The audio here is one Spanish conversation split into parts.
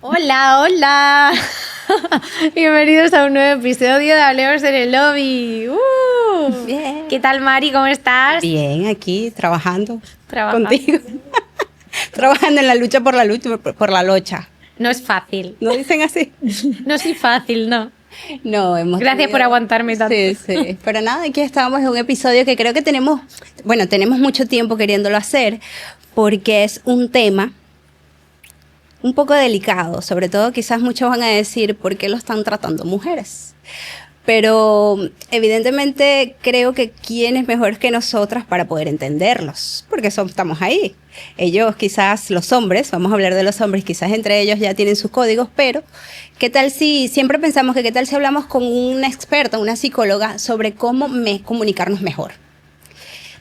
Hola, hola. Bienvenidos a un nuevo episodio de Hablemos en el Lobby. Bien. ¿Qué tal, Mari? ¿Cómo estás? Bien, aquí trabajando Trabajando. contigo. Trabajando en la lucha por la locha. No es fácil. ¿No dicen así? No es fácil, no. No, Gracias por aguantarme tanto. Sí. Pero nada, aquí estábamos en un episodio que creo que tenemos mucho tiempo queriéndolo hacer, porque es un tema un poco delicado. Sobre todo, quizás muchos van a decir, ¿por qué lo están tratando mujeres? Pero evidentemente creo que quién es mejor que nosotras para poder entenderlos, porque estamos ahí. Ellos quizás, los hombres, vamos a hablar de los hombres, quizás entre ellos ya tienen sus códigos, pero ¿qué tal si siempre pensamos que qué tal si hablamos con una experta, una psicóloga, sobre cómo comunicarnos mejor?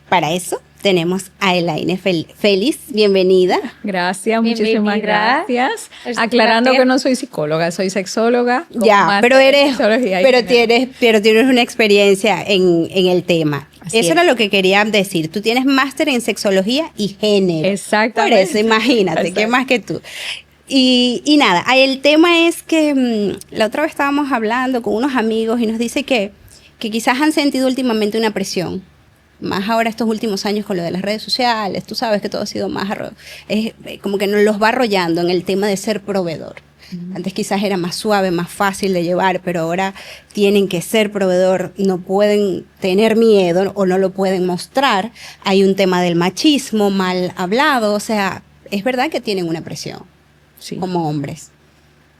Para eso tenemos a Elaine Feliz, bienvenida. Gracias, muchísimas Bienvenida. gracias. Es Aclarando gracias. que no soy psicóloga, soy sexóloga. con Ya, máster pero en sexología y género. tienes una experiencia en el tema. Así Eso es. era lo que quería decir. Tú tienes máster en sexología y género. Exactamente. Por eso, imagínate, Exacto. ¿qué más que tú? Y nada, el tema es que la otra vez estábamos hablando con unos amigos y nos dice que quizás han sentido últimamente una presión. Más ahora estos últimos años con lo de las redes sociales, tú sabes que todo ha sido más, como que nos los va arrollando en el tema de ser proveedor. Antes quizás era más suave, más fácil de llevar, pero ahora tienen que ser proveedor, no pueden tener miedo o no lo pueden mostrar. Hay un tema del machismo mal hablado, o sea, es verdad que tienen una presión Sí. como hombres.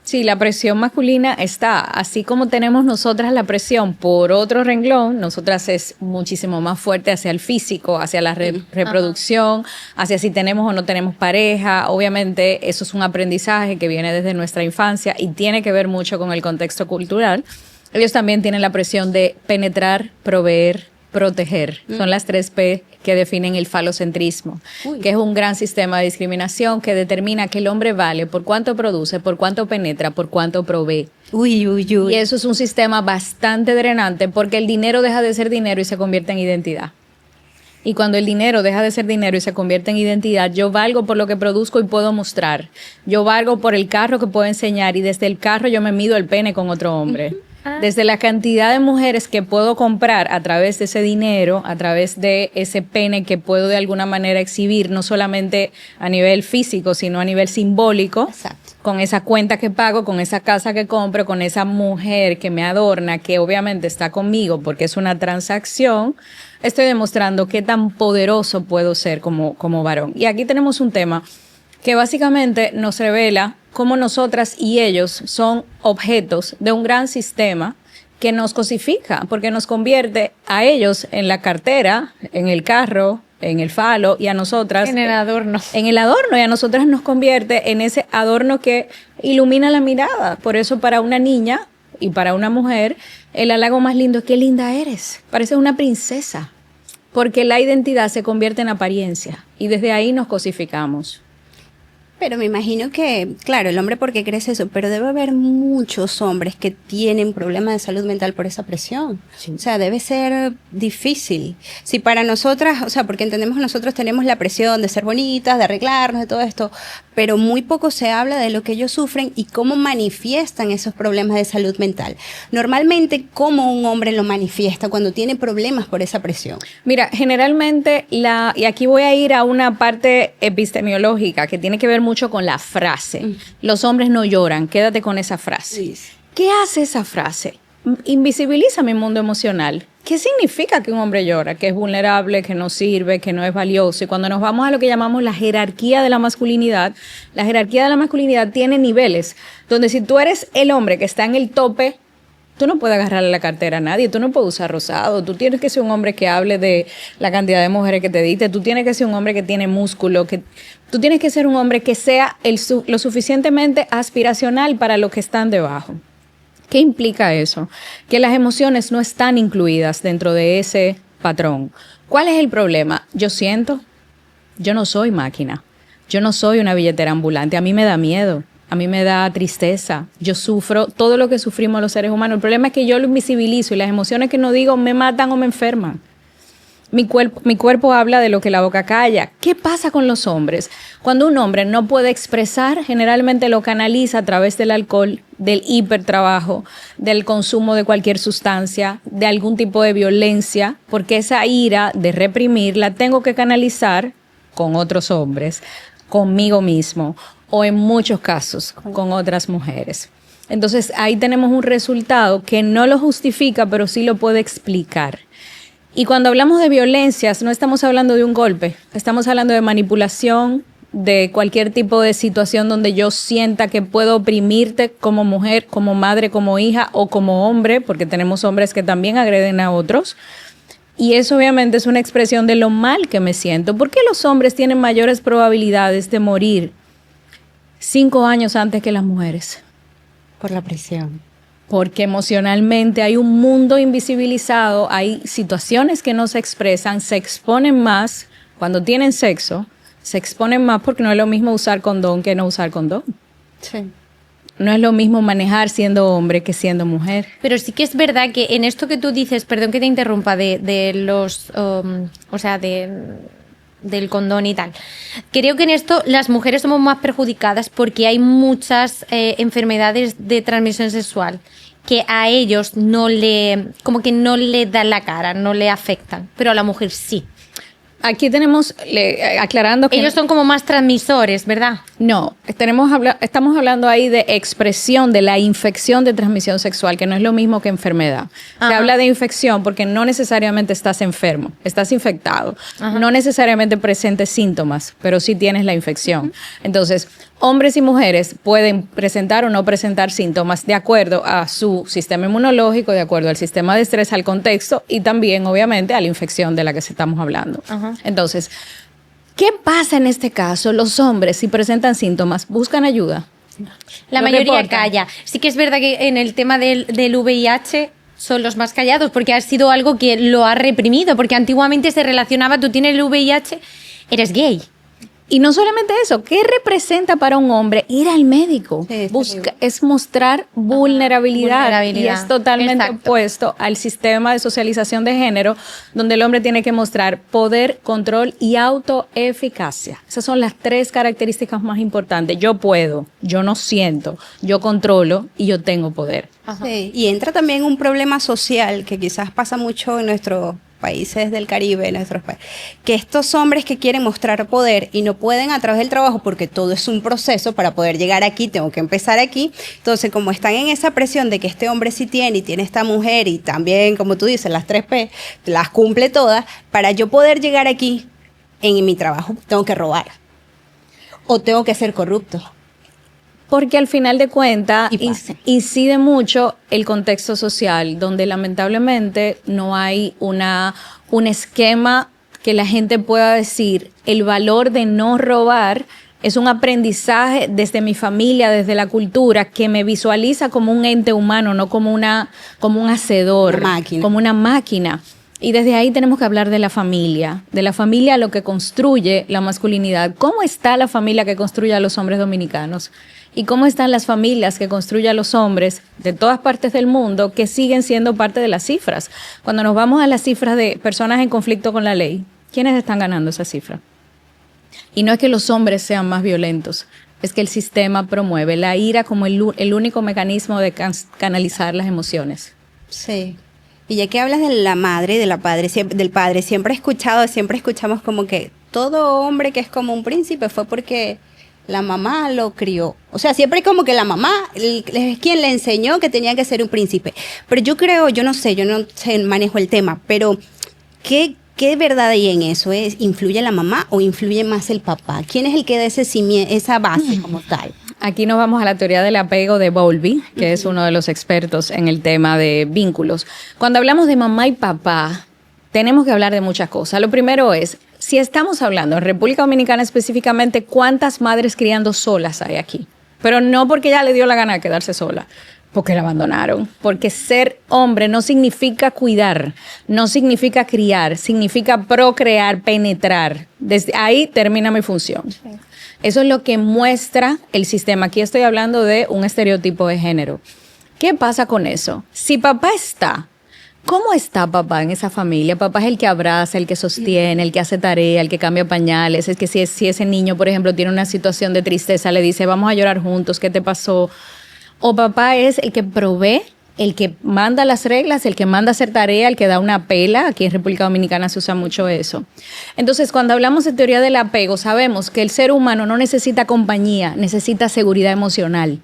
Sí, la presión masculina está, así como tenemos nosotras la presión por otro renglón, nosotras es muchísimo más fuerte hacia el físico, hacia la reproducción, hacia si tenemos o no tenemos pareja. Obviamente eso es un aprendizaje que viene desde nuestra infancia y tiene que ver mucho con el contexto cultural. Ellos también tienen la presión de penetrar, proveer, proteger. Son las 3 P que definen el falocentrismo, que es un gran sistema de discriminación que determina que el hombre vale por cuánto produce, por cuánto penetra, por cuánto provee. Uy. Y eso es un sistema bastante drenante porque el dinero deja de ser dinero y se convierte en identidad. Y cuando el dinero deja de ser dinero y se convierte en identidad, yo valgo por lo que produzco y puedo mostrar. Yo valgo por el carro que puedo enseñar y desde el carro yo me mido el pene con otro hombre. Desde la cantidad de mujeres que puedo comprar a través de ese dinero, a través de ese pene que puedo de alguna manera exhibir, no solamente a nivel físico, sino a nivel simbólico. Exacto. Con esa cuenta que pago, con esa casa que compro, con esa mujer que me adorna, que obviamente está conmigo porque es una transacción, estoy demostrando qué tan poderoso puedo ser como varón. Y aquí tenemos un tema que básicamente nos revela cómo nosotras y ellos son objetos de un gran sistema que nos cosifica, porque nos convierte a ellos en la cartera, en el carro, en el falo, y a nosotras En el adorno. en el adorno, y a nosotras nos convierte en ese adorno que ilumina la mirada. Por eso para una niña y para una mujer, el halago más lindo es: qué linda eres, pareces una princesa, porque la identidad se convierte en apariencia y desde ahí nos cosificamos. Pero me imagino que, claro, el hombre porque crece eso, pero debe haber muchos hombres que tienen problemas de salud mental por esa presión. Sí. O sea, debe ser difícil. Si para nosotras, o sea, porque entendemos nosotros tenemos la presión de ser bonitas, de arreglarnos, de todo esto, pero muy poco se habla de lo que ellos sufren y cómo manifiestan esos problemas de salud mental. Normalmente, ¿cómo un hombre lo manifiesta cuando tiene problemas por esa presión? Mira, generalmente, y aquí voy a ir a una parte epistemológica que tiene que ver mucho con la frase. Los hombres no lloran, quédate con esa frase. Sí. ¿Qué hace esa frase? Invisibiliza mi mundo emocional. ¿Qué significa que un hombre llora? Que es vulnerable, que no sirve, que no es valioso. Y cuando nos vamos a lo que llamamos la jerarquía de la masculinidad tiene niveles, donde si tú eres el hombre que está en el tope, tú no puedes agarrarle la cartera a nadie, tú no puedes usar rosado, tú tienes que ser un hombre que hable de la cantidad de mujeres que te diste, tú tienes que ser un hombre que tiene músculo, tú tienes que ser un hombre que sea lo suficientemente aspiracional para los que están debajo. ¿Qué implica eso? Que las emociones no están incluidas dentro de ese patrón. ¿Cuál es el problema? Yo no soy máquina, yo no soy una billetera ambulante, a mí me da miedo. A mí me da tristeza, yo sufro todo lo que sufrimos los seres humanos. El problema es que yo lo invisibilizo y las emociones que no digo me matan o me enferman. Mi cuerpo habla de lo que la boca calla. ¿Qué pasa con los hombres? Cuando un hombre no puede expresar, generalmente lo canaliza a través del alcohol, del hipertrabajo, del consumo de cualquier sustancia, de algún tipo de violencia, porque esa ira de reprimir la tengo que canalizar con otros hombres, conmigo mismo o en muchos casos con otras mujeres. Entonces ahí tenemos un resultado que no lo justifica, pero sí lo puede explicar. Y cuando hablamos de violencias, no estamos hablando de un golpe, estamos hablando de manipulación, de cualquier tipo de situación donde yo sienta que puedo oprimirte como mujer, como madre, como hija o como hombre, porque tenemos hombres que también agreden a otros. Y eso obviamente es una expresión de lo mal que me siento. ¿Por qué los hombres tienen mayores probabilidades de morir 5 años antes que las mujeres? Por la presión. Porque emocionalmente hay un mundo invisibilizado, hay situaciones que no se expresan, se exponen más cuando tienen sexo, se exponen más porque no es lo mismo usar condón que no usar condón. Sí. No es lo mismo manejar siendo hombre que siendo mujer. Pero sí que es verdad que en esto que tú dices, perdón que te interrumpa, de los, o sea, del condón y tal. Creo que en esto las mujeres somos más perjudicadas porque hay muchas enfermedades de transmisión sexual que a ellos como que no le dan la cara, no le afectan, pero a la mujer sí. Aquí tenemos, aclarando que... Ellos son como más transmisores, ¿verdad? No, estamos hablando ahí de expresión de la infección de transmisión sexual, que no es lo mismo que enfermedad. Ajá. Se habla de infección porque no necesariamente estás enfermo, estás infectado. Ajá. No necesariamente presentes síntomas, pero sí tienes la infección. Entonces, hombres y mujeres pueden presentar o no presentar síntomas de acuerdo a su sistema inmunológico, de acuerdo al sistema de estrés, al contexto y también, obviamente, a la infección de la que estamos hablando. Ajá. Entonces, ¿qué pasa en este caso? Los hombres, si presentan síntomas, buscan ayuda. La mayoría calla. Sí que es verdad que en el tema del VIH son los más callados porque ha sido algo que lo ha reprimido, porque antiguamente se relacionaba, tú tienes el VIH, eres gay. Y no solamente eso, ¿qué representa para un hombre ir al médico? Sí, es mostrar vulnerabilidad y es totalmente Exacto. opuesto al sistema de socialización de género, donde el hombre tiene que mostrar poder, control y autoeficacia. Esas son las 3 características más importantes. Yo puedo, yo no siento, yo controlo y yo tengo poder. Sí, y entra también un problema social que quizás pasa mucho en nuestros países del Caribe, nuestros países, que estos hombres que quieren mostrar poder y no pueden a través del trabajo porque todo es un proceso para poder llegar aquí, tengo que empezar aquí, entonces como están en esa presión de que este hombre sí tiene y tiene esta mujer y también, como tú dices, las 3P, las cumple todas, para yo poder llegar aquí en mi trabajo tengo que robar o tengo que ser corrupto. Porque al final de cuentas Y pasa. incide mucho el contexto social, donde lamentablemente no hay un esquema que la gente pueda decir el valor de no robar. Es un aprendizaje desde mi familia, desde la cultura, que me visualiza como un ente humano, no como un hacedor, Una máquina. como una máquina. Y desde ahí tenemos que hablar de la familia lo que construye la masculinidad. ¿Cómo está la familia que construye a los hombres dominicanos? ¿Y cómo están las familias que construyen a los hombres de todas partes del mundo que siguen siendo parte de las cifras? Cuando nos vamos a las cifras de personas en conflicto con la ley, ¿quiénes están ganando esa cifra? Y no es que los hombres sean más violentos, es que el sistema promueve la ira como el único mecanismo de canalizar las emociones. Sí. Y ya que hablas de la madre y del padre, siempre escuchamos como que todo hombre que es como un príncipe fue porque la mamá lo crió. O sea, siempre como que la mamá es quien le enseñó que tenía que ser un príncipe. Pero yo creo, yo no sé, manejo el tema, pero ¿qué verdad hay en eso? ¿Influye la mamá o influye más el papá? ¿Quién es el que da esa base como tal? Aquí nos vamos a la teoría del apego de Bowlby, que es uno de los expertos en el tema de vínculos. Cuando hablamos de mamá y papá, tenemos que hablar de muchas cosas. Lo primero es, si estamos hablando en República Dominicana específicamente, ¿cuántas madres criando solas hay aquí? Pero no porque ella le dio la gana de quedarse sola, porque la abandonaron. Porque ser hombre no significa cuidar, no significa criar, significa procrear, penetrar. Desde ahí termina mi función. Sí. Eso es lo que muestra el sistema. Aquí estoy hablando de un estereotipo de género. ¿Qué pasa con eso? Si papá está, ¿Cómo está papá en esa familia? Papá es el que abraza, el que sostiene, el que hace tarea, el que cambia pañales. Es que si ese niño, por ejemplo, tiene una situación de tristeza, le dice, vamos a llorar juntos, ¿qué te pasó? O papá es el que provee, el que manda las reglas, el que manda hacer tarea, el que da una pela. Aquí en República Dominicana se usa mucho eso. Entonces, cuando hablamos de teoría del apego, sabemos que el ser humano no necesita compañía, necesita seguridad emocional.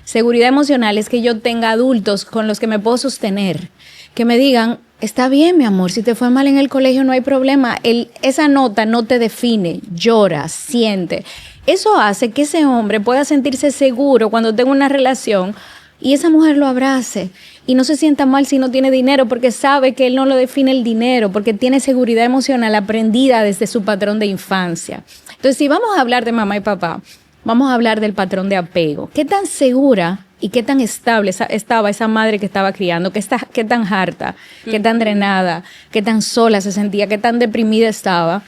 Seguridad emocional es que yo tenga adultos con los que me puedo sostener, que me digan, está bien, mi amor, si te fue mal en el colegio no hay problema. Esa nota no te define, llora, siente. Eso hace que ese hombre pueda sentirse seguro cuando tenga una relación y esa mujer lo abrace y no se sienta mal si no tiene dinero porque sabe que él no lo define el dinero, porque tiene seguridad emocional aprendida desde su patrón de infancia. Entonces, si vamos a hablar de mamá y papá, vamos a hablar del patrón de apego. ¿Qué tan segura y qué tan estable estaba esa madre que estaba criando? ¿Qué tan harta? ¿Qué tan drenada? ¿Qué tan sola se sentía? ¿Qué tan deprimida estaba?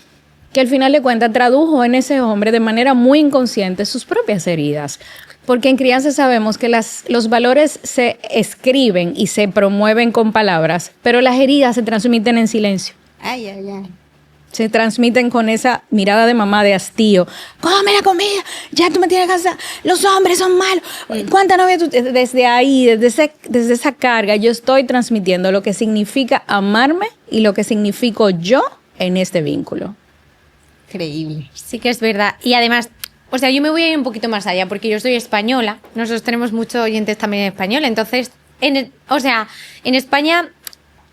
Que al final de cuentas tradujo en ese hombre de manera muy inconsciente sus propias heridas. Porque en crianza sabemos que los valores se escriben y se promueven con palabras, pero las heridas se transmiten en silencio. Ay, ay, ay. Se transmiten con esa mirada de mamá de hastío. ¡Come la comida! ¡Ya tú me tienes cansada! ¡Los hombres son malos! ¿Cuánta novia tú tienes? Desde ahí, desde esa carga, yo estoy transmitiendo lo que significa amarme y lo que significo yo en este vínculo. Increíble. Sí que es verdad. Y además, o sea, yo me voy a ir un poquito más allá porque yo soy española. Nosotros tenemos muchos oyentes también en español. Entonces, en España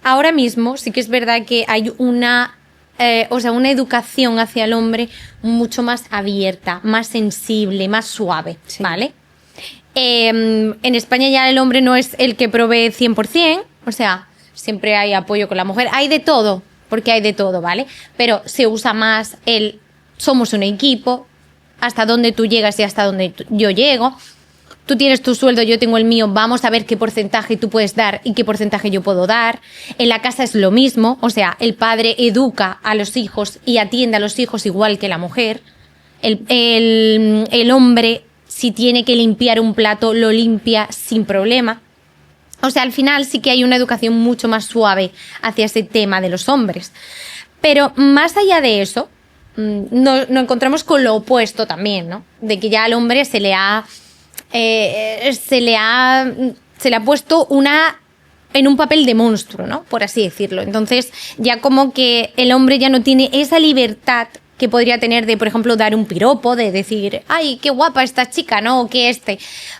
ahora mismo sí que es verdad que hay una educación hacia el hombre mucho más abierta, más sensible, más suave, sí. ¿Vale? En España ya el hombre no es el que provee 100%, o sea, siempre hay apoyo con la mujer. Hay de todo, porque hay de todo, ¿vale? Pero se usa más somos un equipo, hasta dónde tú llegas y hasta dónde yo llego. Tú tienes tu sueldo, yo tengo el mío, vamos a ver qué porcentaje tú puedes dar y qué porcentaje yo puedo dar. En la casa es lo mismo, o sea, el padre educa a los hijos y atiende a los hijos igual que la mujer. El hombre, si tiene que limpiar un plato, lo limpia sin problema. O sea, al final sí que hay una educación mucho más suave hacia ese tema de los hombres. Pero más allá de eso, nos encontramos con lo opuesto también, ¿no? De que ya al hombre se le ha puesto en un papel de monstruo, ¿no? Por así decirlo. Entonces, ya como que el hombre ya no tiene esa libertad que podría tener de, por ejemplo, dar un piropo, de decir, ay, qué guapa esta chica, ¿no? O que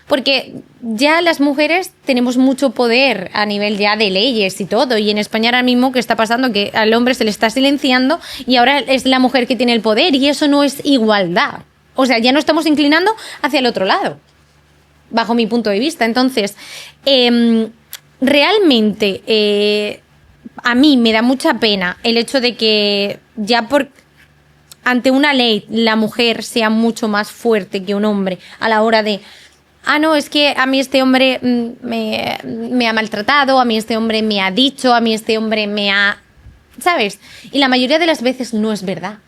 porque ya las mujeres tenemos mucho poder a nivel ya de leyes y todo, y en España ahora mismo, ¿qué está pasando? Que al hombre se le está silenciando y ahora es la mujer que tiene el poder, y eso no es igualdad. O sea, ya no estamos inclinando hacia el otro lado, bajo mi punto de vista. Entonces, realmente a mí me da mucha pena el hecho de que ya ante una ley la mujer sea mucho más fuerte que un hombre a la hora de, no, es que a mí este hombre me ha maltratado, a mí este hombre me ha dicho, a mí este hombre ¿sabes? Y la mayoría de las veces no es verdad.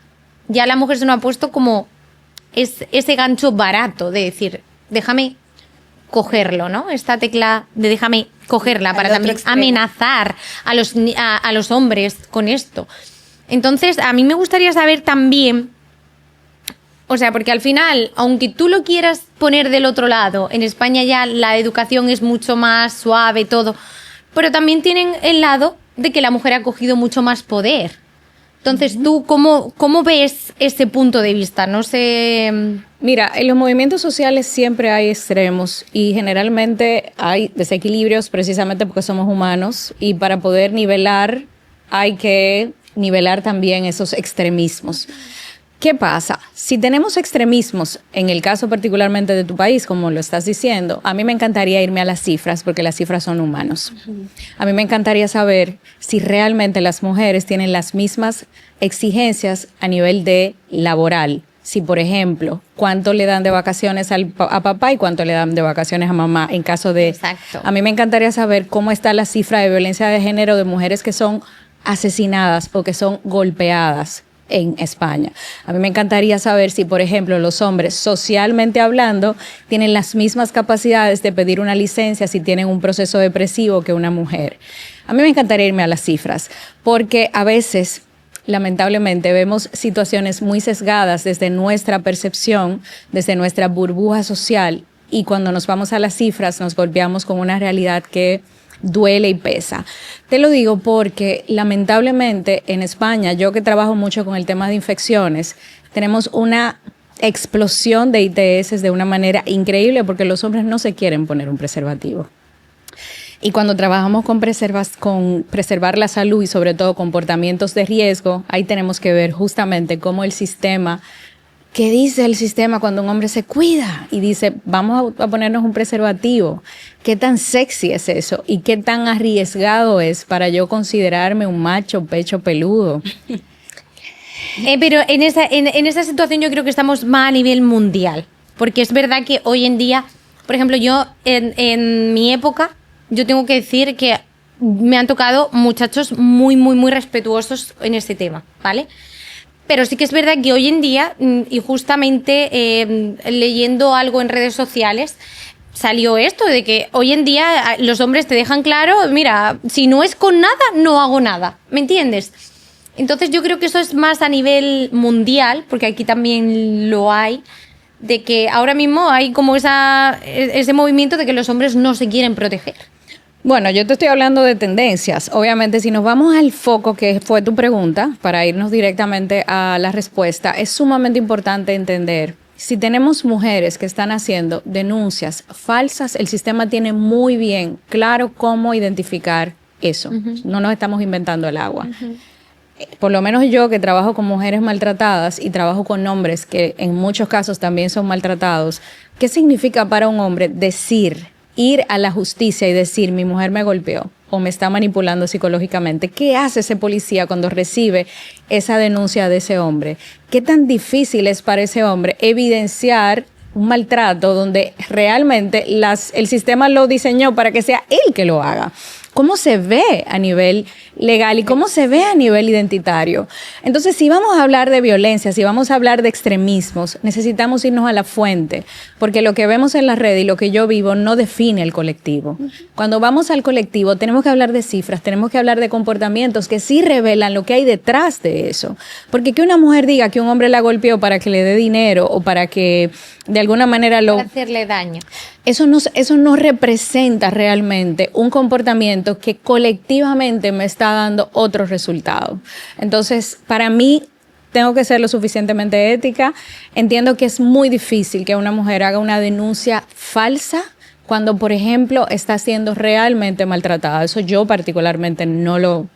Ya la mujer se nos ha puesto como ese gancho barato de decir, déjame cogerlo, ¿no? Esta tecla de déjame cogerla para también amenazar a los hombres con esto. Entonces, a mí me gustaría saber también, o sea, porque al final, aunque tú lo quieras poner del otro lado, en España ya la educación es mucho más suave, todo, pero también tienen el lado de que la mujer ha cogido mucho más poder. Entonces, ¿tú cómo ves ese punto de vista? No sé. Mira, en los movimientos sociales siempre hay extremos y generalmente hay desequilibrios precisamente porque somos humanos, y para poder nivelar hay que nivelar también esos extremismos. ¿Qué pasa? Si tenemos extremismos, en el caso particularmente de tu país, como lo estás diciendo, a mí me encantaría irme a las cifras, porque las cifras son humanos. A mí me encantaría saber si realmente las mujeres tienen las mismas exigencias a nivel de laboral. Si, por ejemplo, cuánto le dan de vacaciones a papá y cuánto le dan de vacaciones a mamá en caso de... Exacto. A mí me encantaría saber cómo está la cifra de violencia de género de mujeres que son asesinadas o que son golpeadas en España. A mí me encantaría saber si, por ejemplo, los hombres, socialmente hablando, tienen las mismas capacidades de pedir una licencia si tienen un proceso depresivo que una mujer. A mí me encantaría irme a las cifras, porque a veces, lamentablemente, vemos situaciones muy sesgadas desde nuestra percepción, desde nuestra burbuja social, y cuando nos vamos a las cifras nos golpeamos con una realidad que duele y pesa. Te lo digo porque lamentablemente en España, yo que trabajo mucho con el tema de infecciones, tenemos una explosión de ITS de una manera increíble porque los hombres no se quieren poner un preservativo. Y cuando trabajamos con preservar la salud y sobre todo comportamientos de riesgo, ahí tenemos que ver justamente cómo el sistema, ¿qué dice el sistema cuando un hombre se cuida y dice, vamos a ponernos un preservativo? ¿Qué tan sexy es eso? ¿Y qué tan arriesgado es para yo considerarme un macho pecho peludo? Pero en esa situación yo creo que estamos más a nivel mundial. Porque es verdad que hoy en día, por ejemplo, yo en mi época, yo tengo que decir que me han tocado muchachos muy, muy, muy respetuosos en este tema, ¿vale? Pero sí que es verdad que hoy en día, y justamente leyendo algo en redes sociales, salió esto de que hoy en día los hombres te dejan claro, mira, si no es con nada, no hago nada, ¿me entiendes? Entonces yo creo que eso es más a nivel mundial, porque aquí también lo hay, de que ahora mismo hay como ese movimiento de que los hombres no se quieren proteger. Bueno, yo te estoy hablando de tendencias. Obviamente, si nos vamos al foco que fue tu pregunta, para irnos directamente a la respuesta, es sumamente importante entender, si tenemos mujeres que están haciendo denuncias falsas, el sistema tiene muy bien claro cómo identificar eso. No nos estamos inventando el agua. Por lo menos yo que trabajo con mujeres maltratadas y trabajo con hombres que en muchos casos también son maltratados, ¿qué significa para un hombre ir a la justicia y decir, mi mujer me golpeó o me está manipulando psicológicamente? ¿Qué hace ese policía cuando recibe esa denuncia de ese hombre? ¿Qué tan difícil es para ese hombre evidenciar un maltrato donde realmente el sistema lo diseñó para que sea él que lo haga? ¿Cómo se ve a nivel legal y cómo se ve a nivel identitario? Entonces, si vamos a hablar de violencia, si vamos a hablar de extremismos, necesitamos irnos a la fuente, porque lo que vemos en la red y lo que yo vivo no define el colectivo. Cuando vamos al colectivo, tenemos que hablar de cifras, tenemos que hablar de comportamientos que sí revelan lo que hay detrás de eso. Porque que una mujer diga que un hombre la golpeó para que le dé dinero o para que de alguna manera para hacerle daño. Eso no representa realmente un comportamiento que colectivamente me está dando otro resultado. Entonces, para mí, tengo que ser lo suficientemente ética. Entiendo que es muy difícil que una mujer haga una denuncia falsa cuando, por ejemplo, está siendo realmente maltratada. Eso yo particularmente no lo...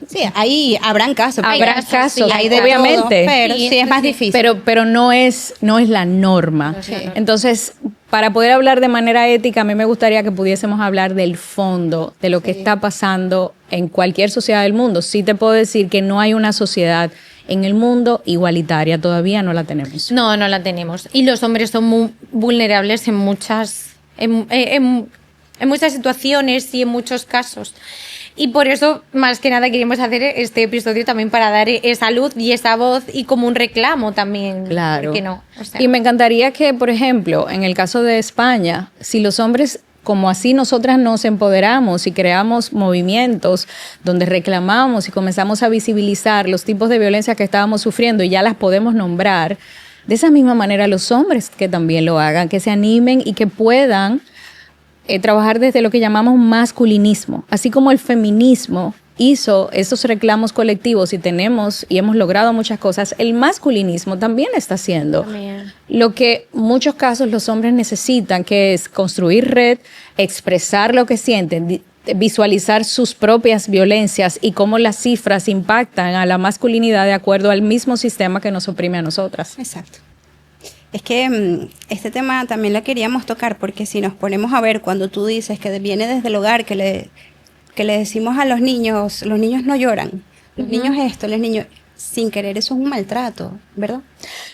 Sí, ahí habrán casos. Habrá casos, sí, hay de obviamente. todo, pero sí es más difícil. Pero no es la norma. No, sí. Entonces, para poder hablar de manera ética, a mí me gustaría que pudiésemos hablar del fondo, de lo que está pasando en cualquier sociedad del mundo. Sí te puedo decir que no hay una sociedad en el mundo igualitaria, todavía no la tenemos. No la tenemos. Y los hombres son muy vulnerables en muchas situaciones y en muchos casos. Y por eso, más que nada, queremos hacer este episodio también para dar esa luz y esa voz y como un reclamo también. Claro. ¿Por qué no? O sea, Y me encantaría que, por ejemplo, en el caso de España, si los hombres, como así nosotras nos empoderamos y creamos movimientos donde reclamamos y comenzamos a visibilizar los tipos de violencia que estábamos sufriendo y ya las podemos nombrar, de esa misma manera los hombres que también lo hagan, que se animen y que puedan trabajar desde lo que llamamos masculinismo, así como el feminismo hizo esos reclamos colectivos y hemos logrado muchas cosas, el masculinismo también está haciendo lo que en muchos casos los hombres necesitan, que es construir red, expresar lo que sienten, visualizar sus propias violencias y cómo las cifras impactan a la masculinidad de acuerdo al mismo sistema que nos oprime a nosotras. Exacto. Es que este tema también lo queríamos tocar porque si nos ponemos a ver cuando tú dices que viene desde el hogar, que le decimos a los niños no lloran, los niños esto, los niños, sin querer eso es un maltrato, ¿verdad?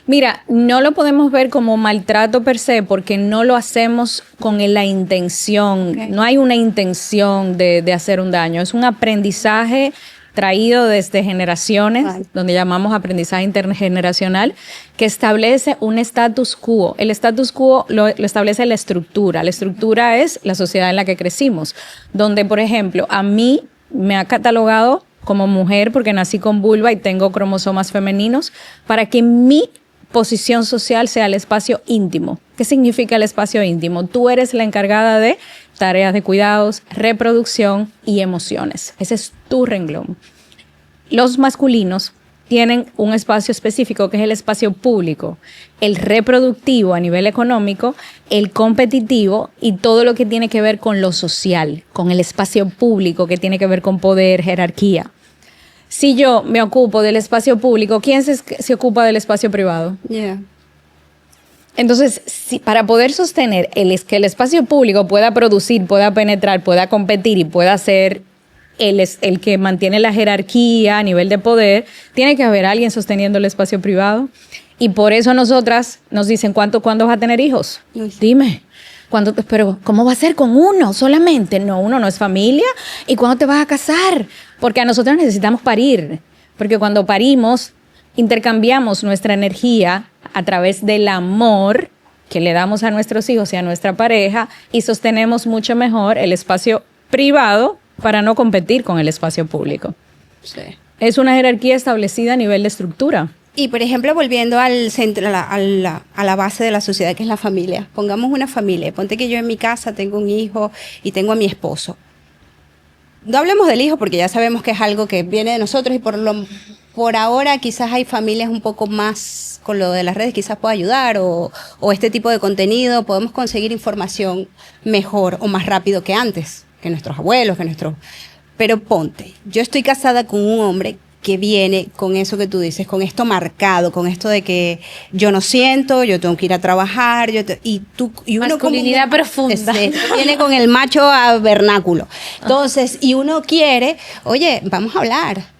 Mira, no lo podemos ver como maltrato per se porque no lo hacemos con la intención, no hay una intención de hacer un daño, es un aprendizaje traído desde generaciones, donde llamamos aprendizaje intergeneracional, que establece un status quo. El status quo lo establece la estructura. La estructura es la sociedad en la que crecimos, donde, por ejemplo, a mí me ha catalogado como mujer porque nací con vulva y tengo cromosomas femeninos, para que mi posición social sea el espacio íntimo. ¿Qué significa el espacio íntimo? Tú eres la encargada de tareas de cuidados, reproducción y emociones. Ese es tu renglón. Los masculinos tienen un espacio específico que es el espacio público, el reproductivo a nivel económico, el competitivo y todo lo que tiene que ver con lo social, con el espacio público que tiene que ver con poder, jerarquía. Si yo me ocupo del espacio público, ¿quién se ocupa del espacio privado? Yeah. Entonces, para poder sostener que el espacio público pueda producir, pueda penetrar, pueda competir y pueda ser el que mantiene la jerarquía a nivel de poder, tiene que haber alguien sosteniendo el espacio privado. Y por eso nosotras nos dicen, ¿cuándo vas a tener hijos? Dime. Pero ¿cómo va a ser con uno solamente? No, uno no es familia. ¿Y cuándo te vas a casar? Porque a nosotros necesitamos parir. Porque cuando parimos, intercambiamos nuestra energía a través del amor que le damos a nuestros hijos y a nuestra pareja y sostenemos mucho mejor el espacio privado para no competir con el espacio público. Sí. Es una jerarquía establecida a nivel de estructura. Y, por ejemplo, volviendo al centro, a la base de la sociedad, que es la familia. Pongamos una familia. Ponte que yo en mi casa tengo un hijo y tengo a mi esposo. No hablemos del hijo porque ya sabemos que es algo que viene de nosotros y por ahora quizás hay familias un poco más con lo de las redes, quizás pueda ayudar o este tipo de contenido, podemos conseguir información mejor o más rápido que antes, que nuestros abuelos, Pero ponte, yo estoy casada con un hombre que viene con eso que tú dices, con esto marcado, con esto de que yo no siento, yo tengo que ir a trabajar, y uno masculinidad profunda. Viene con el macho a vernáculo. Entonces, y uno quiere, oye, vamos a hablar.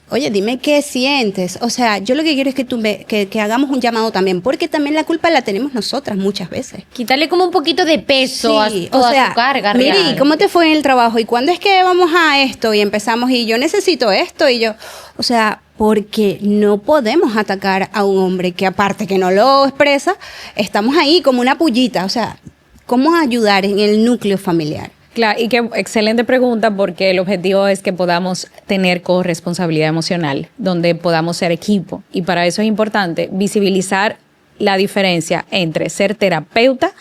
Oye, dime qué sientes. O sea, yo lo que quiero es que que hagamos un llamado también, porque también la culpa la tenemos nosotras muchas veces. Quitarle como un poquito de peso a toda su carga. Miri, ¿cómo te fue en el trabajo? ¿Y cuándo es que vamos a esto? Y empezamos, y yo necesito esto, y yo... O sea, porque no podemos atacar a un hombre que aparte que no lo expresa, estamos ahí como una pullita. O sea, ¿cómo ayudar en el núcleo familiar? Claro, y qué excelente pregunta, porque el objetivo es que podamos tener corresponsabilidad emocional, donde podamos ser equipo. Y para eso es importante visibilizar la diferencia entre ser terapeuta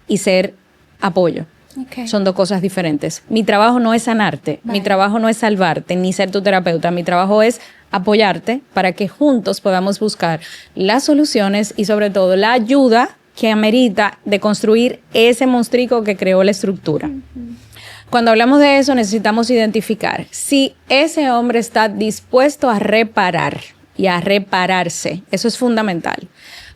y ser apoyo. Okay. Son dos cosas diferentes. Mi trabajo no es sanarte, mi trabajo no es salvarte, ni ser tu terapeuta. Mi trabajo es apoyarte para que juntos podamos buscar las soluciones y sobre todo la ayuda que amerita de construir ese monstruo que creó la estructura. Cuando hablamos de eso, necesitamos identificar si ese hombre está dispuesto a reparar y a repararse. Eso es fundamental.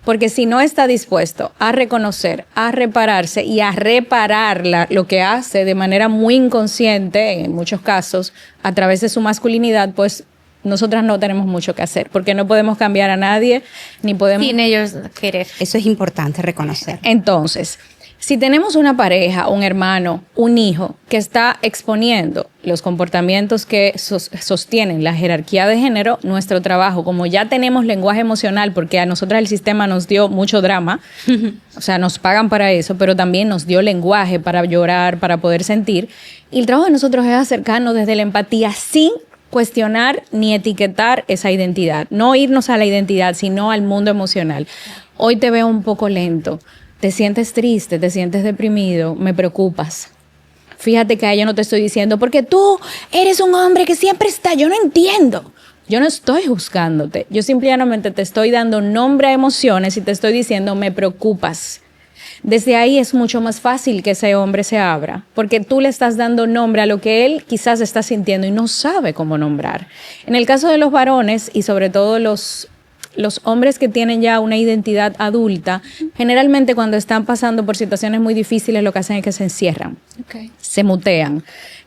Porque si no está dispuesto a reconocer, a repararse y a reparar lo que hace de manera muy inconsciente, en muchos casos, a través de su masculinidad, pues nosotras no tenemos mucho que hacer, porque no podemos cambiar a nadie, ni podemos... Sin ellos querer. Eso es importante reconocer. Entonces, si tenemos una pareja, un hermano, un hijo que está exponiendo los comportamientos que sostienen la jerarquía de género, nuestro trabajo, como ya tenemos lenguaje emocional, porque a nosotras el sistema nos dio mucho drama, o sea, nos pagan para eso, pero también nos dio lenguaje para llorar, para poder sentir, y el trabajo de nosotros es acercarnos desde la empatía sin cuestionar ni etiquetar esa identidad, no irnos a la identidad, sino al mundo emocional. Hoy te veo un poco lento. Te sientes triste, te sientes deprimido, me preocupas. Fíjate que a ella no te estoy diciendo, porque tú eres un hombre que siempre está, yo no entiendo. Yo no estoy juzgándote, yo simplemente te estoy dando nombre a emociones y te estoy diciendo, me preocupas. Desde ahí es mucho más fácil que ese hombre se abra, porque tú le estás dando nombre a lo que él quizás está sintiendo y no sabe cómo nombrar. En el caso de los varones y sobre todo los hombres que tienen ya una identidad adulta, generalmente cuando están pasando por situaciones muy difíciles, lo que hacen es que se encierran, se mutean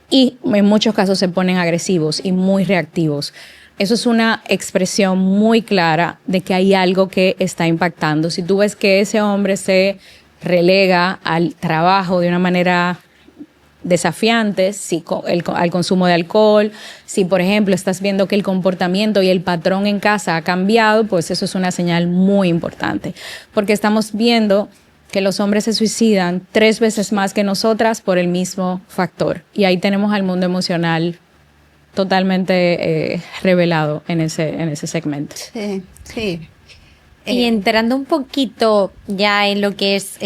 y en muchos casos se ponen agresivos y muy reactivos. Eso es una expresión muy clara de que hay algo que está impactando. Si tú ves que ese hombre se relega al trabajo de una manera desafiantes, si al consumo de alcohol, si por ejemplo estás viendo que el comportamiento y el patrón en casa ha cambiado, pues eso es una señal muy importante, porque estamos viendo que los hombres se suicidan 3 veces más que nosotras por el mismo factor, y ahí tenemos al mundo emocional totalmente revelado en ese segmento. Sí, sí. Y entrando un poquito ya en lo que es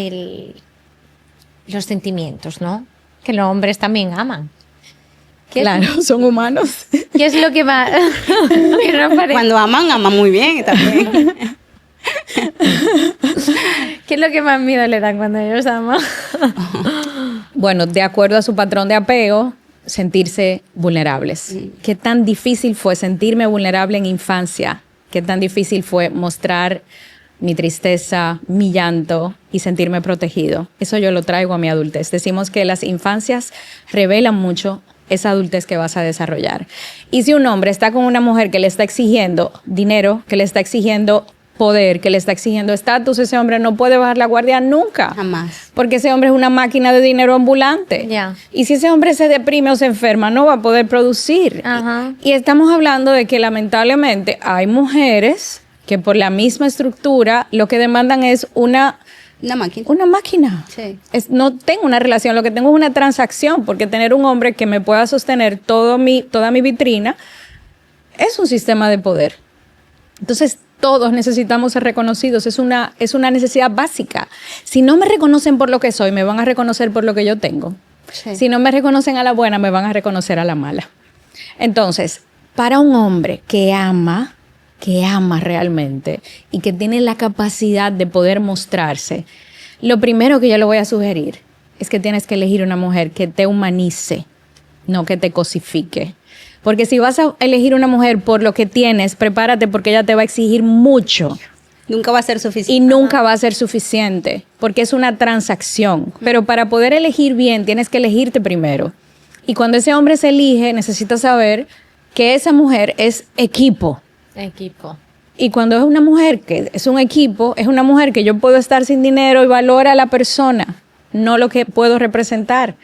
los sentimientos, ¿no? Que los hombres también aman. Claro, son humanos. ¿Qué es lo que más? que no parece? Cuando aman muy bien también. ¿Qué es lo que más miedo le dan cuando ellos aman? Bueno, de acuerdo a su patrón de apego, sentirse vulnerables. ¿Qué tan difícil fue sentirme vulnerable en infancia? ¿Qué tan difícil fue mostrar mi tristeza, mi llanto y sentirme protegido? Eso yo lo traigo a mi adultez. Decimos que las infancias revelan mucho esa adultez que vas a desarrollar. Y si un hombre está con una mujer que le está exigiendo dinero, que le está exigiendo poder, que le está exigiendo estatus, ese hombre no puede bajar la guardia nunca. Jamás. Porque ese hombre es una máquina de dinero ambulante. Ya. Y si ese hombre se deprime o se enferma, no va a poder producir. Ajá. Y estamos hablando de que lamentablemente hay mujeres que por la misma estructura lo que demandan es una máquina. Una máquina. Sí. No tengo una relación, lo que tengo es una transacción, porque tener un hombre que me pueda sostener toda mi vitrina es un sistema de poder. Entonces, todos necesitamos ser reconocidos, es una necesidad básica. Si no me reconocen por lo que soy, me van a reconocer por lo que yo tengo. Sí. Si no me reconocen a la buena, me van a reconocer a la mala. Entonces, para un hombre que ama realmente y que tiene la capacidad de poder mostrarse, lo primero que yo le voy a sugerir es que tienes que elegir una mujer que te humanice, no que te cosifique. Porque si vas a elegir una mujer por lo que tienes, prepárate porque ella te va a exigir mucho. Nunca va a ser suficiente. Y nunca va a ser suficiente, porque es una transacción. Pero para poder elegir bien, tienes que elegirte primero. Y cuando ese hombre se elige, necesitas saber que esa mujer es equipo. Equipo. Y cuando es una mujer que es un equipo, es una mujer que yo puedo estar sin dinero y valora a la persona, no lo que puedo representar.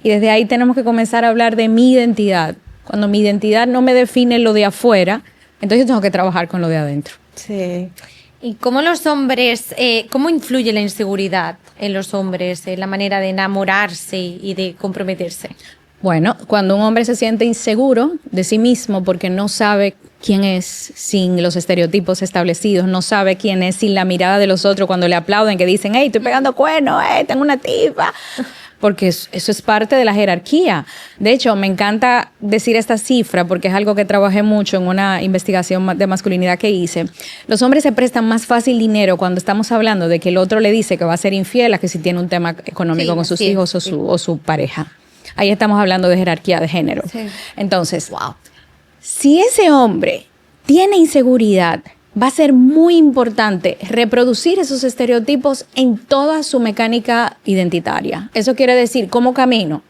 Y desde ahí tenemos que comenzar a hablar de mi identidad. Cuando mi identidad no me define lo de afuera, entonces yo tengo que trabajar con lo de adentro. Sí. ¿Y cómo los hombres, cómo influye la inseguridad en los hombres, en la manera de enamorarse y de comprometerse? Bueno, cuando un hombre se siente inseguro de sí mismo porque no sabe quién es sin los estereotipos establecidos, no sabe quién es sin la mirada de los otros cuando le aplauden, que dicen, hey, estoy pegando cuernos, tengo una tipa. Porque eso es parte de la jerarquía. De hecho, me encanta decir esta cifra porque es algo que trabajé mucho en una investigación de masculinidad que hice. Los hombres se prestan más fácil dinero cuando estamos hablando de que el otro le dice que va a ser infiel a que si tiene un tema económico con sus hijos o su pareja. Ahí estamos hablando de jerarquía de género. Sí. Entonces, si ese hombre tiene inseguridad, va a ser muy importante reproducir esos estereotipos en toda su mecánica identitaria. Eso quiere decir, ¿cómo camino?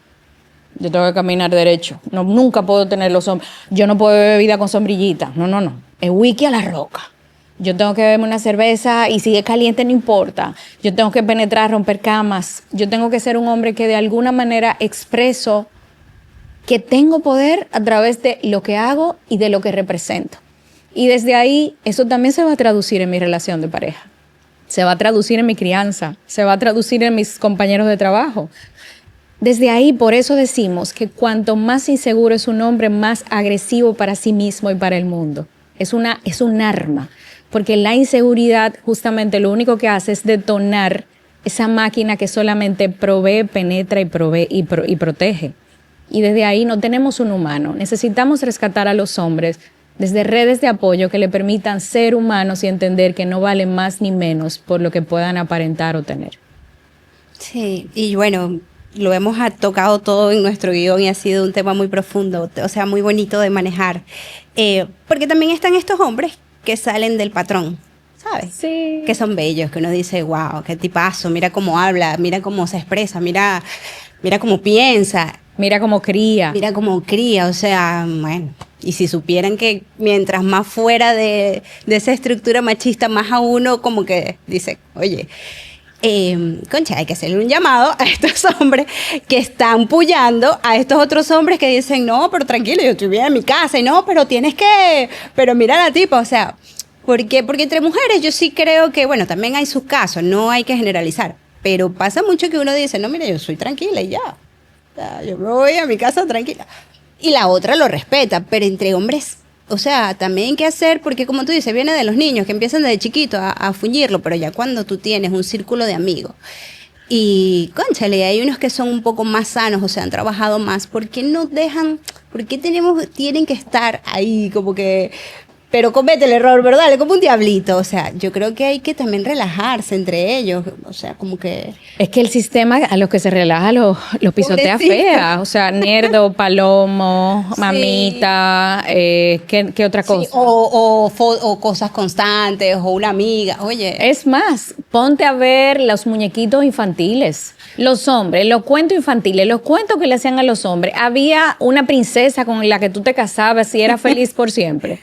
Yo tengo que caminar derecho. No, nunca puedo tener los hombros. Yo no puedo beber bebida con sombrillita. No. Es whisky a la roca. Yo tengo que beberme una cerveza y si es caliente no importa. Yo tengo que penetrar, romper camas. Yo tengo que ser un hombre que de alguna manera expreso que tengo poder a través de lo que hago y de lo que represento. Y desde ahí, eso también se va a traducir en mi relación de pareja. Se va a traducir en mi crianza. Se va a traducir en mis compañeros de trabajo. Desde ahí, por eso decimos que cuanto más inseguro es un hombre, más agresivo para sí mismo y para el mundo. Es un arma. Porque la inseguridad justamente lo único que hace es detonar esa máquina que solamente provee, penetra y protege. Y desde ahí no tenemos un humano. Necesitamos rescatar a los hombres desde redes de apoyo que le permitan ser humanos y entender que no valen más ni menos por lo que puedan aparentar o tener. Sí, y bueno, lo hemos tocado todo en nuestro guión y ha sido un tema muy profundo, o sea, muy bonito de manejar. Porque también están estos hombres que salen del patrón, ¿sabes? Sí. Que son bellos, que uno dice, wow, qué tipazo, mira cómo habla, mira cómo se expresa, mira cómo piensa. Mira cómo cría. Mira cómo cría, o sea, bueno. Y si supieran que mientras más fuera de esa estructura machista, más a uno como que dice, oye. concha, hay que hacerle un llamado a estos hombres que están puyando a estos otros hombres que dicen, no, pero tranquilo, yo estoy bien en mi casa, y no, pero mira la tipa, o sea, porque entre mujeres yo sí creo que, bueno, también hay sus casos, no hay que generalizar, pero pasa mucho que uno dice, no, mira, yo soy tranquila y ya, o sea, yo me voy a mi casa tranquila, y la otra lo respeta, pero entre hombres, o sea, también hay que hacer, porque como tú dices, viene de los niños que empiezan desde chiquito a fuñirlo, pero ya cuando tú tienes un círculo de amigos y, cónchale, hay unos que son un poco más sanos, o sea, han trabajado más, ¿por qué no dejan, por qué tienen que estar ahí como que, pero comete el error, ¿verdad? Como un diablito, o sea, yo creo que hay que también relajarse entre ellos, o sea, como que... Es que el sistema a los que se relaja lo pisotea Pobrecito. fea, o sea, nerdo, palomo, Sí. mamita, ¿qué otra cosa? Sí, o cosas constantes, o una amiga, oye... Es más, ponte a ver los muñequitos infantiles. Los hombres, los cuentos infantiles, los cuentos que le hacían a los hombres. Había una princesa con la que tú te casabas y eras feliz por siempre.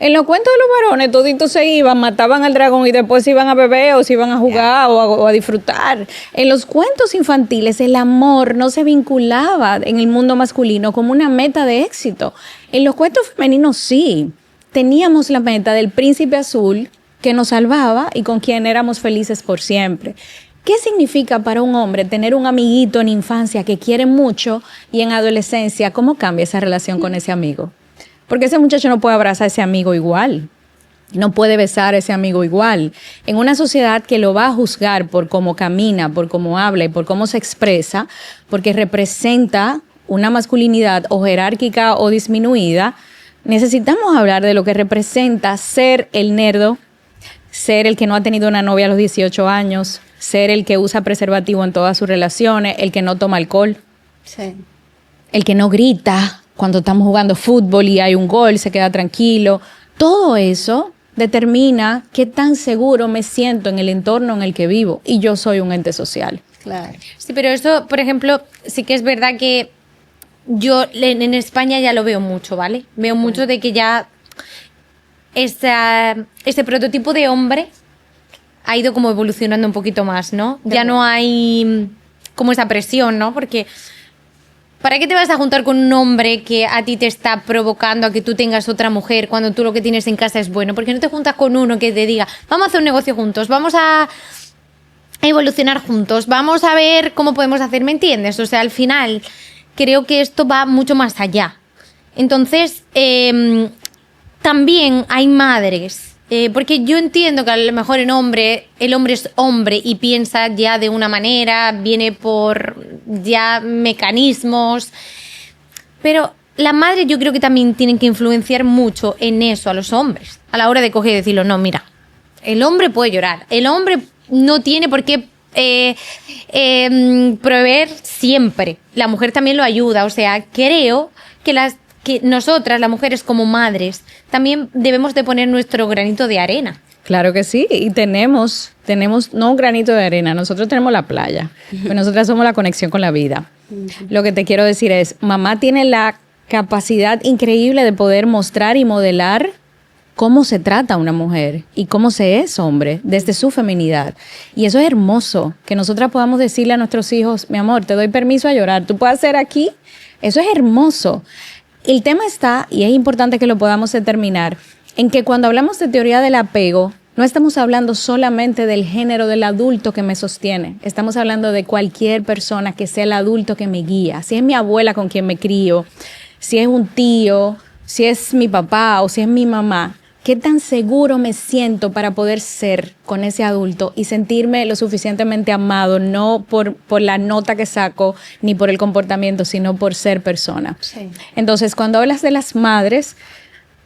En los cuentos de los varones, toditos se iban, mataban al dragón y después se iban a beber o se iban a jugar o a disfrutar. En los cuentos infantiles, el amor no se vinculaba en el mundo masculino como una meta de éxito. En los cuentos femeninos sí. Teníamos la meta del príncipe azul que nos salvaba y con quien éramos felices por siempre. ¿Qué significa para un hombre tener un amiguito en infancia que quiere mucho y en adolescencia? ¿Cómo cambia esa relación con ese amigo? Porque ese muchacho no puede abrazar a ese amigo igual, no puede besar a ese amigo igual. En una sociedad que lo va a juzgar por cómo camina, por cómo habla y por cómo se expresa, porque representa una masculinidad o jerárquica o disminuida, necesitamos hablar de lo que representa ser el nerdo, ser el que no ha tenido una novia a los 18 años, ser el que usa preservativo en todas sus relaciones, el que no toma alcohol, Sí. el que no grita cuando estamos jugando fútbol y hay un gol, se queda tranquilo. Todo eso determina qué tan seguro me siento en el entorno en el que vivo. Y yo soy un ente social. Claro. Sí, pero esto, por ejemplo, sí que es verdad que yo en España ya lo veo mucho, ¿vale? Veo mucho de que ya este prototipo de hombre ha ido como evolucionando un poquito más, ¿no? Ya no hay como esa presión, ¿no? Porque ¿para qué te vas a juntar con un hombre que a ti te está provocando a que tú tengas otra mujer cuando tú lo que tienes en casa es bueno? ¿Por qué no te juntas con uno que te diga, vamos a hacer un negocio juntos, vamos a evolucionar juntos, vamos a ver cómo podemos hacer, ¿me entiendes? O sea, al final creo que esto va mucho más allá. Entonces, también hay madres, porque yo entiendo que a lo mejor el hombre es hombre y piensa ya de una manera, viene por ya mecanismos, pero las madres yo creo que también tienen que influenciar mucho en eso a los hombres, a la hora de coger y decirlo, no, mira, el hombre puede llorar, el hombre no tiene por qué proveer siempre, la mujer también lo ayuda, o sea, creo que nosotras, las mujeres como madres, también debemos de poner nuestro granito de arena. Claro que sí, y tenemos no un granito de arena, nosotros tenemos la playa, pues nosotras somos la conexión con la vida. Lo que te quiero decir es, mamá tiene la capacidad increíble de poder mostrar y modelar cómo se trata a una mujer y cómo se es hombre desde su feminidad. Y eso es hermoso, que nosotras podamos decirle a nuestros hijos, mi amor, te doy permiso a llorar, tú puedes hacer aquí, eso es hermoso. El tema está, y es importante que lo podamos determinar, en que cuando hablamos de teoría del apego, no estamos hablando solamente del género del adulto que me sostiene, estamos hablando de cualquier persona que sea el adulto que me guía, si es mi abuela con quien me crío, si es un tío, si es mi papá o si es mi mamá. ¿Qué tan seguro me siento para poder ser con ese adulto y sentirme lo suficientemente amado, no por la nota que saco ni por el comportamiento, sino por ser persona? Sí. Entonces, cuando hablas de las madres,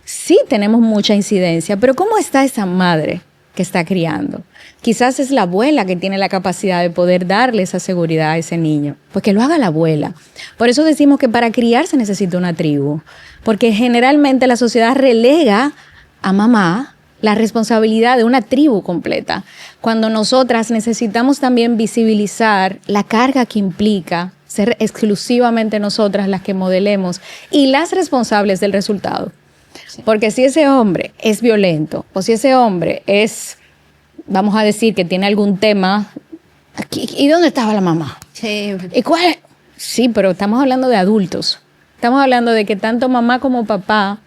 sí tenemos mucha incidencia, pero ¿cómo está esa madre que está criando? Quizás es la abuela que tiene la capacidad de poder darle esa seguridad a ese niño. Pues que lo haga la abuela. Por eso decimos que para criar se necesita una tribu, porque generalmente la sociedad relega a mamá la responsabilidad de una tribu completa, cuando nosotras necesitamos también visibilizar la carga que implica ser exclusivamente nosotras las que modelemos y las responsables del resultado. Sí. Porque si ese hombre es violento o si ese hombre es, vamos a decir, que tiene algún tema ¿Y dónde estaba la mamá? Sí. ¿Y cuál? Sí, pero estamos hablando de adultos. Estamos hablando de que tanto mamá como papá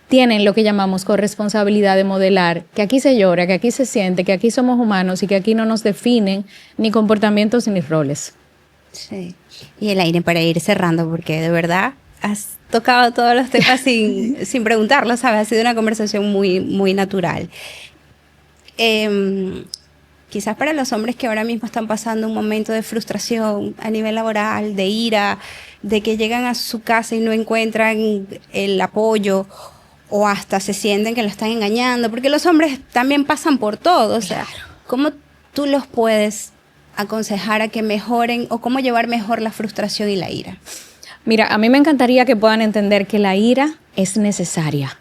tienen lo que llamamos corresponsabilidad de modelar, que aquí se llora, que aquí se siente, que aquí somos humanos y que aquí no nos definen ni comportamientos ni roles. Sí. Y el aire para ir cerrando, porque de verdad has tocado todos los temas sin preguntarlo, ¿sabes? Ha sido una conversación muy, muy natural. Quizás para los hombres que ahora mismo están pasando un momento de frustración a nivel laboral, de ira, de que llegan a su casa y no encuentran el apoyo o hasta se sienten que lo están engañando, porque los hombres también pasan por todo. O sea, ¿cómo tú los puedes aconsejar a que mejoren o cómo llevar mejor la frustración y la ira? Mira, a mí me encantaría que puedan entender que la ira es necesaria.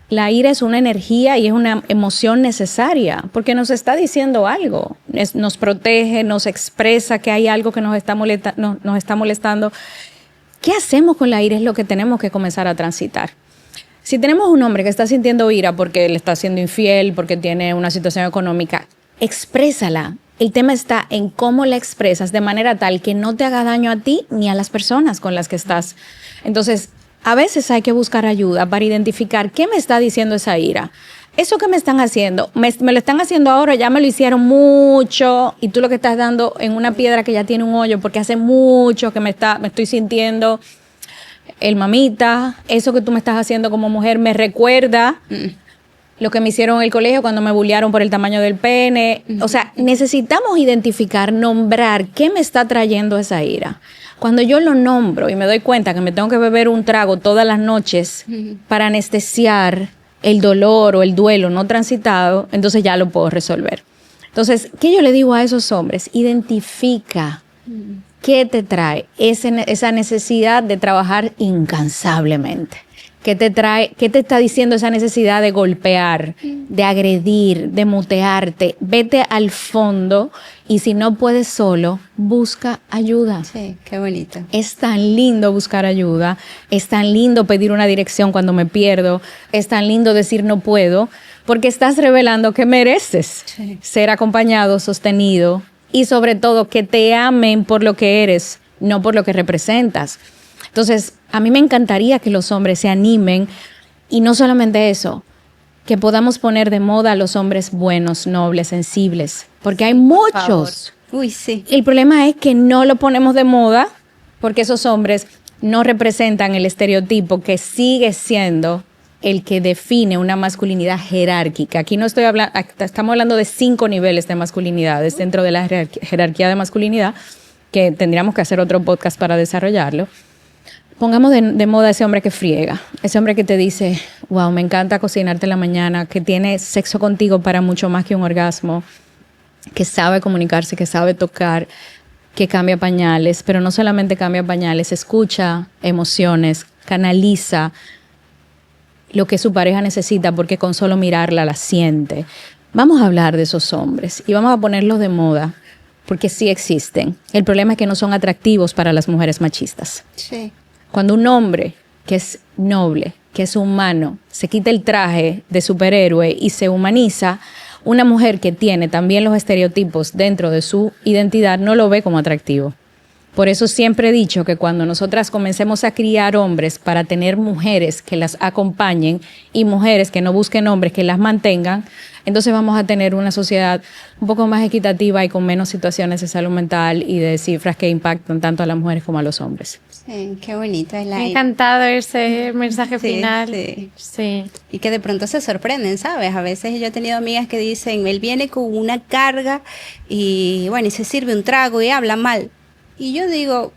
La ira es una energía y es una emoción necesaria porque nos está diciendo algo, nos protege, nos expresa que hay algo que nos está molestando. ¿Qué hacemos con la ira? Es lo que tenemos que comenzar a transitar. Si tenemos un hombre que está sintiendo ira porque le está siendo infiel, porque tiene una situación económica, exprésala. El tema está en cómo la expresas de manera tal que no te haga daño a ti ni a las personas con las que estás. Entonces, a veces hay que buscar ayuda para identificar qué me está diciendo esa ira. Eso que me están haciendo, me lo están haciendo ahora, ya me lo hicieron mucho y tú lo que estás dando en una piedra que ya tiene un hoyo porque hace mucho que me estoy sintiendo el mamita. Eso que tú me estás haciendo como mujer me recuerda lo que me hicieron en el colegio cuando me bullearon por el tamaño del pene. O sea, necesitamos identificar, nombrar qué me está trayendo esa ira. Cuando yo lo nombro y me doy cuenta que me tengo que beber un trago todas las noches para anestesiar el dolor o el duelo no transitado, entonces ya lo puedo resolver. Entonces, ¿qué yo le digo a esos hombres? Identifica qué te trae esa necesidad de trabajar incansablemente. ¿Qué te está diciendo esa necesidad de golpear, de agredir, de mutearte? Vete al fondo y si no puedes solo, busca ayuda. Sí, qué bonito. Es tan lindo buscar ayuda, es tan lindo pedir una dirección cuando me pierdo, es tan lindo decir no puedo, porque estás revelando que mereces ser acompañado, sostenido y sobre todo que te amen por lo que eres, no por lo que representas. Entonces, a mí me encantaría que los hombres se animen y no solamente eso, que podamos poner de moda a los hombres buenos, nobles, sensibles, porque hay muchos. Uy, sí. El problema es que no lo ponemos de moda porque esos hombres no representan el estereotipo que sigue siendo el que define una masculinidad jerárquica. Aquí no estoy hablando, estamos hablando de 5 niveles de masculinidades dentro de la jerarquía de masculinidad, que tendríamos que hacer otro podcast para desarrollarlo. Pongamos de moda ese hombre que friega, ese hombre que te dice, wow, me encanta cocinarte en la mañana, que tiene sexo contigo para mucho más que un orgasmo, que sabe comunicarse, que sabe tocar, que cambia pañales, pero no solamente cambia pañales, escucha emociones, canaliza lo que su pareja necesita porque con solo mirarla la siente. Vamos a hablar de esos hombres y vamos a ponerlos de moda porque sí existen. El problema es que no son atractivos para las mujeres machistas. Sí. Cuando un hombre que es noble, que es humano, se quita el traje de superhéroe y se humaniza, una mujer que tiene también los estereotipos dentro de su identidad no lo ve como atractivo. Por eso siempre he dicho que cuando nosotras comencemos a criar hombres para tener mujeres que las acompañen y mujeres que no busquen hombres que las mantengan, entonces vamos a tener una sociedad un poco más equitativa y con menos situaciones de salud mental y de cifras que impactan tanto a las mujeres como a los hombres. Sí, qué bonito. Me ha encantado ese mensaje final. Sí. Y que de pronto se sorprenden, ¿sabes? A veces yo he tenido amigas que dicen, él viene con una carga y bueno, y se sirve un trago y habla mal. Y yo digo,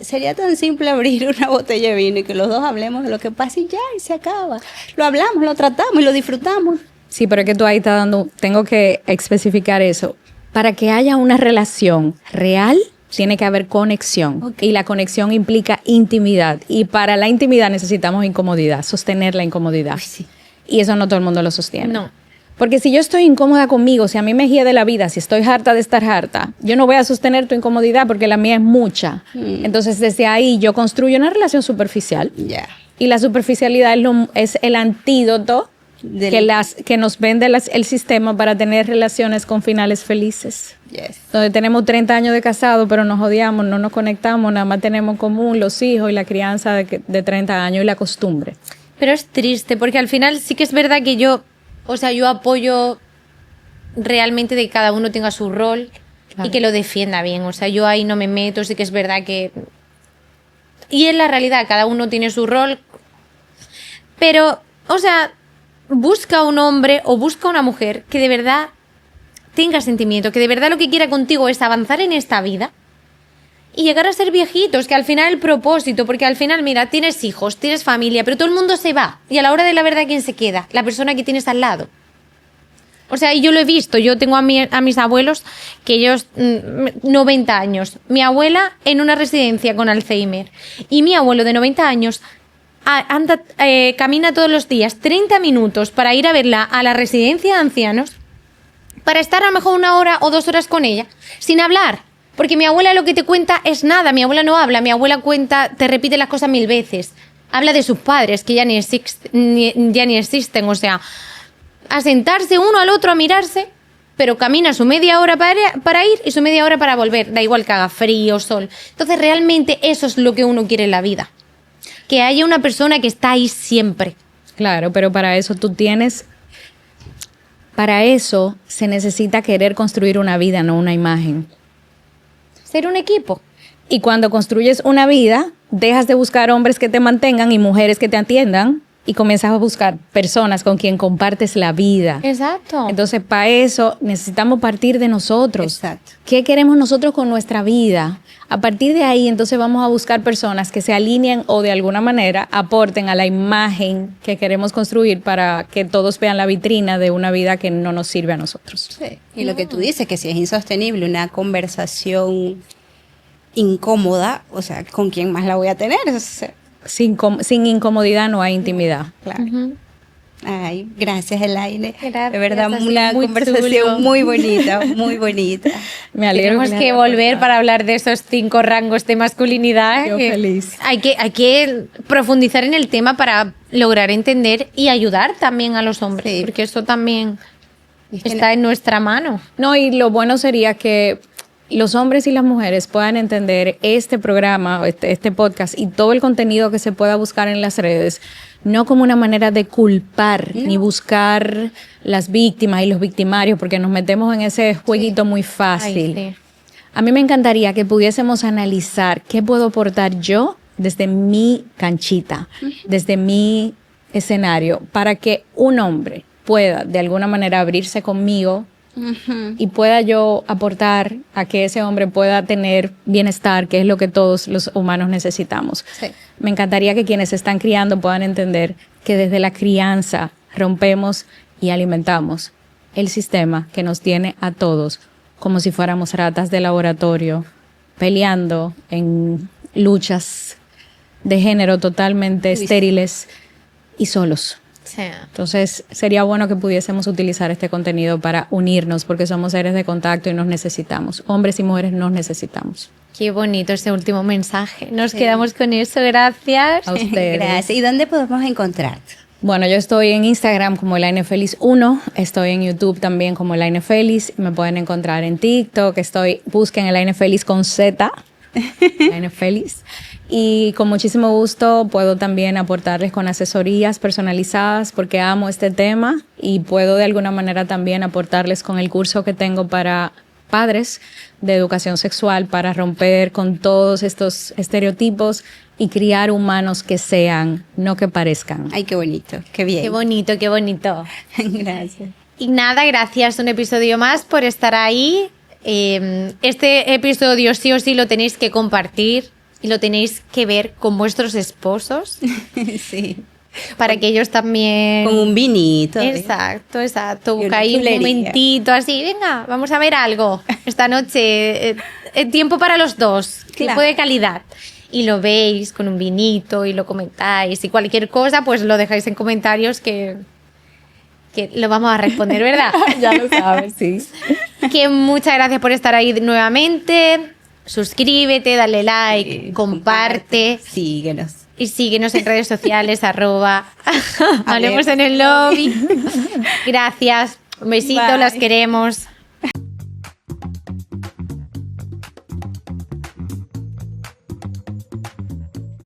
sería tan simple abrir una botella de vino y que los dos hablemos de lo que pasa y ya, y se acaba. Lo hablamos, lo tratamos y lo disfrutamos. Sí, pero es que tú ahí estás dando, tengo que especificar eso. Para que haya una relación real, tiene que haber conexión. Okay. Y la conexión implica intimidad. Y para la intimidad necesitamos incomodidad, sostener la incomodidad. Uy, sí. Y eso no todo el mundo lo sostiene. No. Porque si yo estoy incómoda conmigo, si a mí me guía de la vida, si estoy harta de estar harta, yo no voy a sostener tu incomodidad porque la mía es mucha. Entonces, desde ahí yo construyo una relación superficial. Yeah. Y la superficialidad es el antídoto que nos vende el sistema para tener relaciones con finales felices. Yes. Donde tenemos 30 años de casado, pero nos odiamos, no nos conectamos, nada más tenemos en común los hijos y la crianza de 30 años y la costumbre. Pero es triste, porque al final sí que es verdad que yo apoyo realmente de que cada uno tenga su rol y que lo defienda bien. O sea, yo ahí no me meto, sí que es verdad que... Y en la realidad, cada uno tiene su rol. Pero, o sea, busca un hombre o busca una mujer que de verdad tenga sentimiento, que de verdad lo que quiera contigo es avanzar en esta vida y llegar a ser viejitos, que al final el propósito, porque al final, mira, tienes hijos, tienes familia, pero todo el mundo se va. Y a la hora de la verdad, ¿quién se queda? La persona que tienes al lado. O sea, y yo lo he visto, yo tengo a mis abuelos que ellos 90 años, mi abuela en una residencia con Alzheimer y mi abuelo de 90 años camina todos los días 30 minutos para ir a verla a la residencia de ancianos, para estar a lo mejor 1 hora o 2 horas con ella, sin hablar. Porque mi abuela lo que te cuenta es nada, mi abuela no habla, mi abuela te repite las cosas 1000 veces. Habla de sus padres, que ya ni existen, o sea, a sentarse uno al otro a mirarse, pero camina su media hora para ir y su media hora para volver, da igual que haga frío, sol. Entonces realmente eso es lo que uno quiere en la vida, que haya una persona que está ahí siempre. Claro, pero para eso se necesita querer construir una vida, no una imagen. Ser un equipo. Y cuando construyes una vida, dejas de buscar hombres que te mantengan y mujeres que te atiendan y comienzas a buscar personas con quien compartes la vida. Exacto. Entonces, para eso necesitamos partir de nosotros. Exacto. ¿Qué queremos nosotros con nuestra vida? A partir de ahí, entonces vamos a buscar personas que se alineen o de alguna manera aporten a la imagen que queremos construir para que todos vean la vitrina de una vida que no nos sirve a nosotros. Sí. Y lo que tú dices, que si es insostenible una conversación incómoda, o sea, ¿con quién más la voy a tener? O sea, Sin incomodidad no hay intimidad. claro. Ay, gracias, Elaine. Gracias, De verdad, ha sido una muy conversación chulo. muy bonita, muy bonita. Me alegro. Tenemos que volver para hablar de esos 5 rangos de masculinidad. Yo feliz. Hay que profundizar en el tema para lograr entender y ayudar también a los hombres, Sí. porque eso también Es que está en nuestra mano. No, y lo bueno sería que los hombres y las mujeres puedan entender este programa, este podcast y todo el contenido que se pueda buscar en las redes, no como una manera de culpar ni buscar las víctimas y los victimarios, porque nos metemos en ese jueguito muy fácil. Ay, sí. A mí me encantaría que pudiésemos analizar qué puedo aportar yo desde mi canchita, desde mi escenario, para que un hombre pueda de alguna manera abrirse conmigo y pueda yo aportar a que ese hombre pueda tener bienestar, que es lo que todos los humanos necesitamos. Sí. Me encantaría que quienes se están criando puedan entender que desde la crianza rompemos y alimentamos el sistema que nos tiene a todos como si fuéramos ratas de laboratorio, peleando en luchas de género totalmente estériles y solos. Sí. Entonces, sería bueno que pudiésemos utilizar este contenido para unirnos, porque somos seres de contacto y nos necesitamos. Hombres y mujeres nos necesitamos. Qué bonito ese último mensaje. Nos quedamos con eso, gracias. A ustedes. Gracias. ¿Y dónde podemos encontrarte? Bueno, yo estoy en Instagram como Elaine Feliz 1, estoy en YouTube también como Elaine Feliz, me pueden encontrar en TikTok, busquen Elaine Feliz con Z, Elaine Feliz. Y con muchísimo gusto puedo también aportarles con asesorías personalizadas porque amo este tema y puedo de alguna manera también aportarles con el curso que tengo para padres de educación sexual para romper con todos estos estereotipos y criar humanos que sean, no que parezcan. Ay, qué bonito, qué bien. Qué bonito, qué bonito. Gracias. Y nada, gracias un episodio más por estar ahí. Este episodio sí o sí lo tenéis que compartir y lo tenéis que ver con vuestros esposos Sí. para que ellos también... Con un vinito. Exacto, exacto. Y una Busca ahí un chulería. momentito así, venga, vamos a ver algo esta noche. Tiempo para los dos, tiempo Claro. de calidad. Y lo veis con un vinito y lo comentáis y cualquier cosa, pues lo dejáis en comentarios que lo vamos a responder, ¿verdad? Ya lo sabes, sí. Que muchas gracias por estar ahí nuevamente. Suscríbete, dale like, comparte. Síguenos. Y síguenos en redes sociales, @Hablemos en el lobby. Gracias. Un besito, Bye. las queremos.